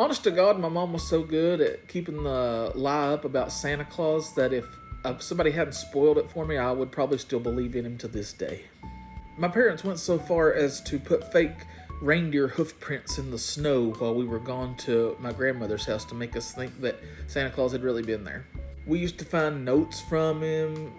Honest to God, my mom was so good at keeping the lie up about Santa Claus that if somebody hadn't spoiled it for me, I would probably still believe in him to this day. My parents went so far as to put fake reindeer hoof prints in the snow while we were gone to my grandmother's house to make us think that Santa Claus had really been there. We used to find notes from him.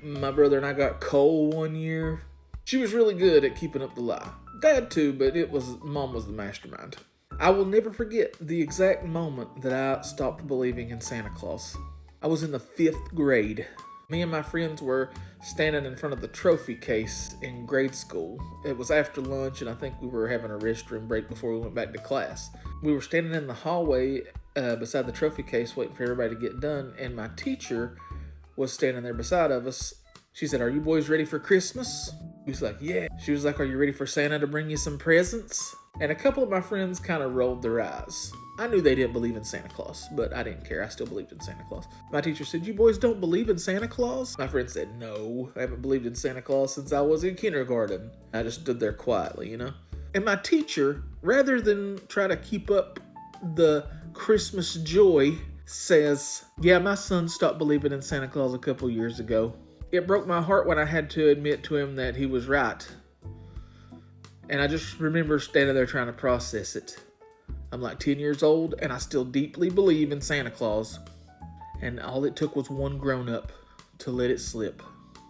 My brother and I got coal one year. She was really good at keeping up the lie. Dad too, but Mom was the mastermind. I will never forget the exact moment that I stopped believing in Santa Claus. I was in the 5th grade. Me and my friends were standing in front of the trophy case in grade school. It was after lunch, and I think we were having a restroom break before we went back to class. We were standing in the hallway beside the trophy case waiting for everybody to get done, and my teacher was standing there beside of us. She said, "Are you boys ready for Christmas?" We was like, "Yeah." She was like, "Are you ready for Santa to bring you some presents?" And a couple of my friends kind of rolled their eyes. I knew they didn't believe in Santa Claus, but I didn't care. I still believed in Santa Claus. My teacher said, "You boys don't believe in Santa Claus?" My friend said, "No, I haven't believed in Santa Claus since I was in kindergarten." I just stood there quietly, And my teacher, rather than try to keep up the Christmas joy, says, "Yeah, my son stopped believing in Santa Claus a couple years ago." It broke my heart when I had to admit to him that he was right. And I just remember standing there trying to process it. I'm like 10 years old, and I still deeply believe in Santa Claus. And all it took was one grown-up to let it slip.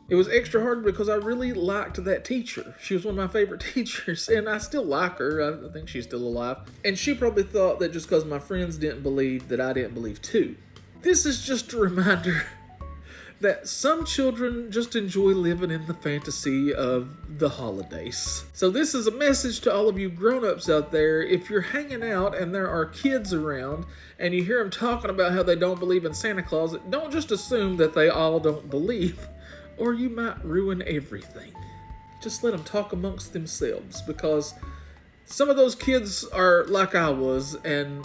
It was extra hard because I really liked that teacher. She was one of my favorite teachers, and I still like her. I think she's still alive. And she probably thought that just because my friends didn't believe, that I didn't believe too. This is just a reminder that some children just enjoy living in the fantasy of the holidays. So this is a message to all of you grown-ups out there. If you're hanging out and there are kids around and you hear them talking about how they don't believe in Santa Claus, don't just assume that they all don't believe, or you might ruin everything. Just let them talk amongst themselves, because some of those kids are like I was and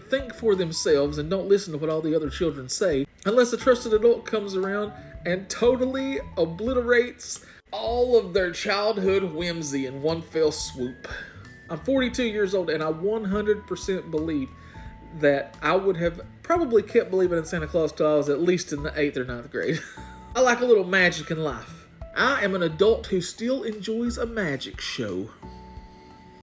think for themselves and don't listen to what all the other children say, unless a trusted adult comes around and totally obliterates all of their childhood whimsy in one fell swoop. I'm 42 years old, and I 100% believe that I would have probably kept believing in Santa Claus till I was at least in the 8th or 9th grade. I like a little magic in life. I am an adult who still enjoys a magic show.